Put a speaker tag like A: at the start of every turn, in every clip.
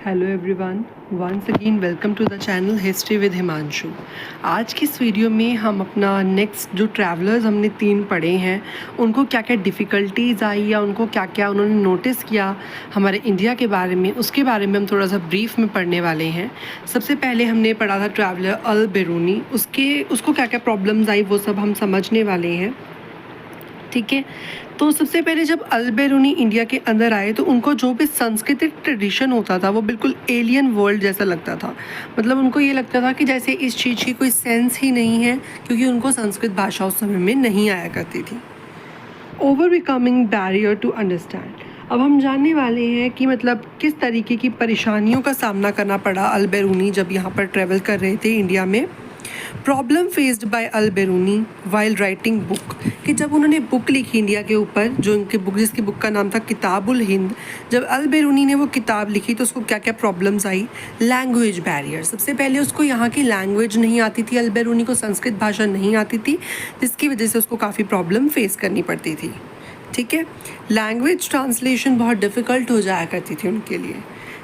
A: Hello everyone, once again welcome to the channel history with Himanshu. आज की इस video में हम अपना नेक्स्ट जो ट्रैवलर्स हमने 3 पढ़े हैं उनको क्या क्या डिफ़िकल्टीज़ आई या उनको क्या क्या उन्होंने नोटिस किया हमारे इंडिया के बारे में, उसके बारे में हम थोड़ा सा ब्रीफ में पढ़ने वाले हैं। सबसे पहले हमने पढ़ा था ट्रैवलर अल बेरूनी, उसको क्या क्या प्रॉब्लम्स आई वो सब हम समझने वाले हैं। ठीक है, तो सबसे पहले जब अल बेरूनी इंडिया के अंदर आए तो उनको जो भी सांस्कृतिक ट्रेडिशन होता था वो बिल्कुल एलियन वर्ल्ड जैसा लगता था। मतलब उनको ये लगता था कि जैसे इस चीज़ की कोई सेंस ही नहीं है, क्योंकि उनको संस्कृत भाषा उस समय में नहीं आया करती थी। Overcoming barrier to understand. अब हम जानने वाले हैं कि मतलब किस तरीके की परेशानियों का सामना करना पड़ा अल बेरूनी जब यहाँ पर ट्रैवल कर रहे थे इंडिया में। Problem faced by Al Biruni while writing book, कि जब उन्होंने बुक लिखी इंडिया के ऊपर, जो उनकी बुक जिसकी बुक का नाम था किताबुल हिंद, जब अल बेरूनी ने वो किताब लिखी तो उसको क्या क्या प्रॉब्लम्स आई। लैंग्वेज बैरियर, सबसे पहले उसको यहाँ की लैंग्वेज नहीं आती थी, अल बेरूनी को संस्कृत भाषा नहीं आती थी, जिसकी वजह से उसको काफ़ी प्रॉब्लम फेस करनी पड़ती थी। ठीक है, लैंग्वेज ट्रांसलेशन बहुत डिफ़िकल्ट हो जाया करती थी उनके लिए।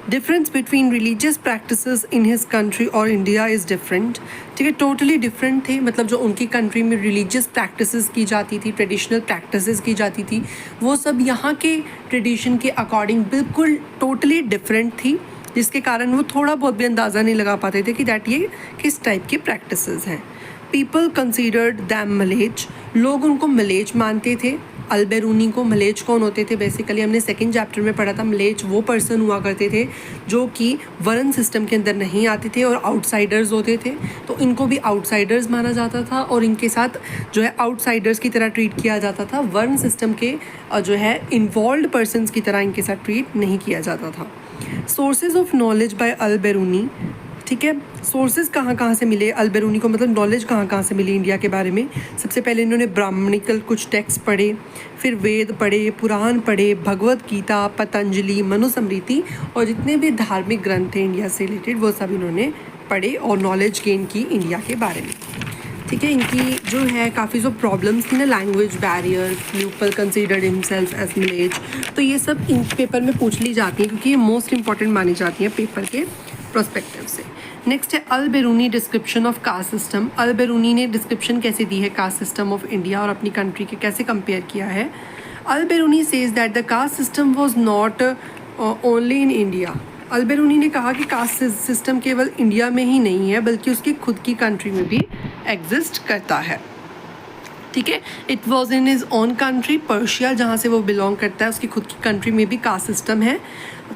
A: Difference between religious practices in his country और इंडिया इज़ डिफरेंट। ठीक है, टोटली डिफरेंट थे। मतलब जो उनकी कंट्री में रिलीजियस प्रैक्टिसेस की जाती थी, ट्रेडिशनल प्रैक्टिसेस की जाती थी, वो सब यहाँ के ट्रेडिशन के अकॉर्डिंग बिल्कुल टोटली डिफरेंट थी, जिसके कारण वो थोड़ा बहुत भी अंदाज़ा नहीं लगा पाते थे कि दैट ये किस टाइप की प्रैक्टिसेस हैं। पीपल कंसिडर्ड दैम मलेज, लोग उनको मलेज मानते थे। अल बेरूनी को मलेज कौन होते थे, बेसिकली हमने सेकंड चैप्टर में पढ़ा था। मलेज वो पर्सन हुआ करते थे जो कि वर्ण सिस्टम के अंदर नहीं आते थे और आउटसाइडर्स होते थे, तो इनको भी आउटसाइडर्स माना जाता था और इनके साथ जो है आउटसाइडर्स की तरह ट्रीट किया जाता था। वर्ण सिस्टम के जो है इन्वॉल्व पर्सनस की तरह इनके साथ ट्रीट नहीं किया जाता था। Sources of knowledge by Al Beruni. ठीक है, सोर्सेज कहाँ से मिले अल बेरूनी को, मतलब नॉलेज कहाँ से मिली इंडिया के बारे में। सबसे पहले इन्होंने ब्राह्मणिकल कुछ टेक्स्ट पढ़े, फिर वेद पढ़े, पुराण पढ़े, भगवत गीता, पतंजलि, मनुस्मृति और जितने भी धार्मिक ग्रंथ थे इंडिया से रिलेटेड वो सब इन्होंने पढ़े और नॉलेज गेन की इंडिया के बारे में। ठीक है, इनकी जो है काफ़ी जो प्रॉब्लम्स थी ना, language barrier, people considered himself as मलेज, तो ये सब इन पेपर में पूछ ली जाती हैं क्योंकि ये मोस्ट इंपॉर्टेंट मानी जाती हैं पेपर के प्रोस्पेक्टिव से। नेक्स्ट है Al Beruni description of caste system. अल बेरूनी ने डिस्क्रिप्शन कैसे दी है कास्ट सिस्टम ऑफ इंडिया और अपनी कंट्री के कैसे कंपेयर किया है। Al Biruni says that the caste system was not only in India. Al Biruni ने कहा कि कास्ट सिस्टम केवल इंडिया में ही नहीं है बल्कि उसकी खुद की कंट्री में भी एग्जिस्ट करता है। ठीक है, it was in his own country Persia, जहाँ से वो बिलोंग करता है, उसकी खुद की कंट्री में भी कास्ट सिस्टम है।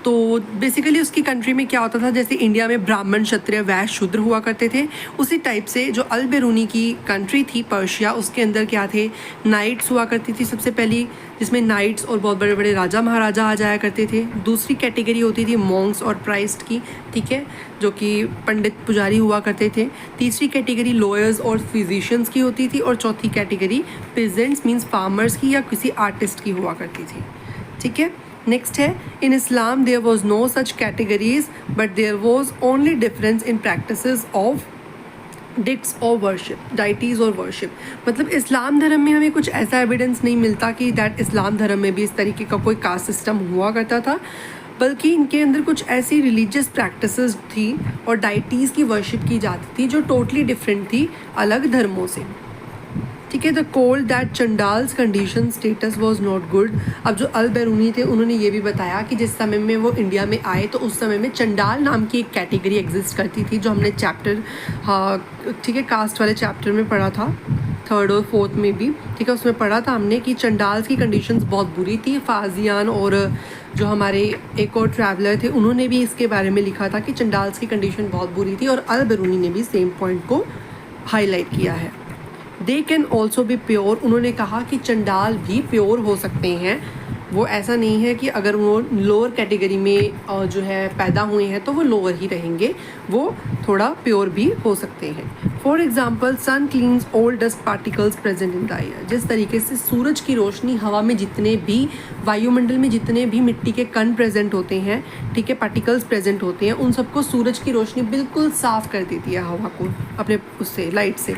A: तो बेसिकली उसकी कंट्री में क्या होता था, जैसे इंडिया में ब्राह्मण, क्षत्रिय, वैश्य, शूद्र हुआ करते थे, उसी टाइप से जो अल बेरूनी की कंट्री थी पर्शिया, उसके अंदर क्या थे, नाइट्स हुआ करती थी सबसे पहली, जिसमें नाइट्स और बहुत बड़े बड़े राजा महाराजा आ जाया करते थे। दूसरी कैटेगरी होती थी मॉन्क्स और प्राइस्ट की, ठीक है, जो कि पंडित पुजारी हुआ करते थे। तीसरी कैटेगरी लॉयर्स और फिजिशियंस की होती थी और चौथी कैटेगरी पेजेंट्स मीन्स फार्मर्स की या किसी आर्टिस्ट की हुआ करती थी। ठीक है, नेक्स्ट है in Islam there was no such categories but there was only difference in practices of डिक्स और वर्शिप, डाइटीज़ और वर्शिप। मतलब इस्लाम धर्म में हमें कुछ ऐसा एविडेंस नहीं मिलता कि दैट इस्लाम धर्म में भी इस तरीके का कोई कास्ट सिस्टम हुआ करता था, बल्कि इनके अंदर कुछ ऐसी रिलीजियस प्रैक्टिसेस थी और डाइटीज़ की वर्शिप की जाती थी जो टोटली डिफरेंट थी अलग धर्मों से। ठीक है, the cold that Chandals condition status was not good. अब जो अल बेरूनी थे उन्होंने ये भी बताया कि जिस समय में वो इंडिया में आए तो उस समय में चंडाल नाम की एक कैटेगरी एग्जिस्ट करती थी, जो हमने चैप्टर, हाँ ठीक है, कास्ट वाले चैप्टर में पढ़ा था, 3rd और 4th में भी। ठीक है, उसमें पढ़ा था हमने कि चंडाल्स की कंडीशंस बहुत बुरी थी। फाजियान और जो हमारे एक और ट्रैवलर थे उन्होंने भी इसके बारे में लिखा था कि चंडाल्स की कंडीशन बहुत बुरी थी, और अल बेरूनी ने भी सेम पॉइंट को हाईलाइट किया है। They can also be pure, उन्होंने कहा कि चंडाल भी प्योर हो सकते हैं। वो ऐसा नहीं है कि अगर वो लोअर कैटेगरी में जो है पैदा हुए हैं तो वो लोअर ही रहेंगे, वो थोड़ा प्योर भी हो सकते हैं। For example sun cleans all dust particles present in the air. जिस तरीके से सूरज की रोशनी हवा में जितने भी, वायुमंडल में जितने भी मिट्टी के कण प्रेजेंट होते हैं, ठीक है, पार्टिकल्स प्रेजेंट होते हैं, उन सबको सूरज की रोशनी बिल्कुल साफ़ कर देती है हवा को अपने उससे, लाइट से।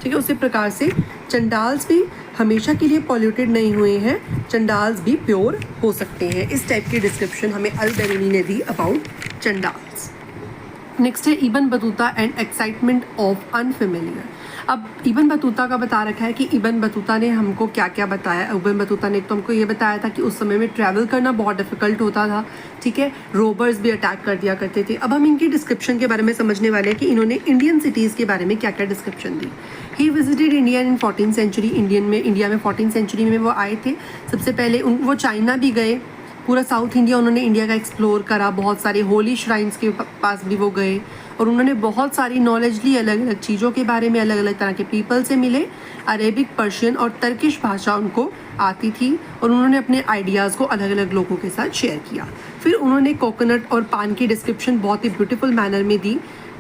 A: ठीक है, उसी प्रकार से चंडाल्स भी हमेशा के लिए पॉल्यूटेड नहीं हुए हैं, चंडाल्स भी प्योर हो सकते हैं। इस टाइप की डिस्क्रिप्शन हमें अल बेरूनी ने दी अबाउट चंडाल्स। नेक्स्ट है Ibn Battuta and excitement of unfamiliar. अब इबन बतूता का बता रखा है कि इबन बतूता ने हमको क्या क्या बताया। इबन बतूता ने एक तो हमको ये बताया था कि उस समय में ट्रैवल करना बहुत डिफिकल्ट होता था, ठीक है, रोबर्स भी अटैक कर दिया करते थे। अब हम इनकी डिस्क्रिप्शन के बारे में समझने वाले हैं कि इन्होंने इंडियन सिटीज़ के बारे में क्या क्या डिस्क्रिप्शन दी। He visited India in 14th century. India में 14th सेंचुरी में वो आए थे। सबसे पहले वो चाइना भी गए, पूरा साउथ इंडिया उन्होंने इंडिया का एक्सप्लोर करा, बहुत सारे होली श्राइन्स के पास भी वो गए और उन्होंने बहुत सारी नॉलेज ली अलग अलग चीज़ों के बारे में, अलग अलग तरह के पीपल से मिले। अरेबिक, पर्शियन और तर्किश भाषा उनको आती थी और उन्होंने अपने आइडियाज़ को अलग अलग लोगों के साथ शेयर किया। फिर उन्होंने कोकोनट और पान की डिस्क्रिप्शन बहुत ही ब्यूटीफुल मैनर में दी,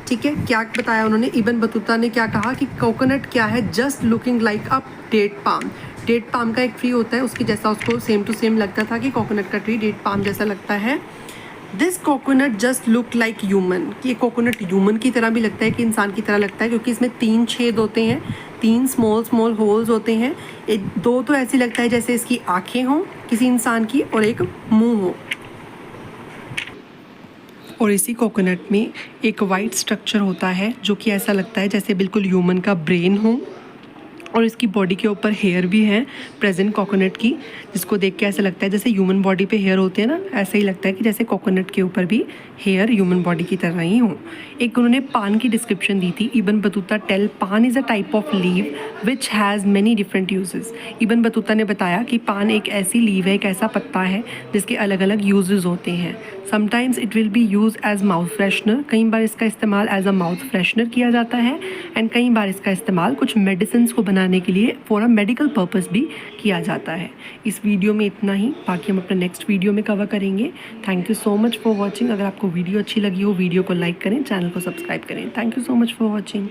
A: ठीक है। क्या बताया उन्होंने, इबन बतूता ने क्या कहा कि कोकोनट क्या है, just looking like a date palm. Date palm का एक ट्री होता है, उसकी जैसा उसको सेम टू सेम लगता था कि कोकोनट का ट्री डेट पाम जैसा लगता है। This coconut just look like human, कि ये कोकोनट ह्यूमन की तरह भी लगता है, कि इंसान की तरह लगता है, क्योंकि इसमें 3 छेद होते हैं, 3 स्मॉल होल्स होते हैं। एक 2 तो ऐसे लगता है जैसे इसकी आँखें हों किसी इंसान की और एक मुँह हो। और इसी कोकोनट में एक वाइट स्ट्रक्चर होता है जो कि ऐसा लगता है जैसे बिल्कुल ह्यूमन का ब्रेन हो, और इसकी बॉडी के ऊपर हेयर भी हैं प्रेजेंट कोकोनट की, जिसको देख के ऐसा लगता है जैसे ह्यूमन बॉडी पे हेयर होते हैं ना, ऐसे ही लगता है कि जैसे कोकोनट के ऊपर भी हेयर ह्यूमन बॉडी की तरह ही हो। एक उन्होंने पान की डिस्क्रिप्शन दी थी। इबन बतूता टेल पान is a type of leave which has many different uses. Ibn Battuta ने बताया कि पान एक ऐसी लीव है, एक ऐसा पत्ता है जिसके अलग अलग यूजेस होते हैं। Sometimes it will be use as mouth freshener, कई बार इसका इस्तेमाल एज अ माउथ फ्रेशनर किया जाता है, एंड कई बार इसका इस्तेमाल कुछ मेडिसिन को बनाने के लिए फॉर अ मेडिकल पर्पस भी किया जाता है। इस वीडियो में इतना ही, बाकी हम अपने नेक्स्ट वीडियो में कवर करेंगे। Thank you so much for watching. अगर आपको वीडियो अच्छी लगी हो, वीडियो को लाइक करें, चैनल को सब्सक्राइब करें। Thank you so much for watching.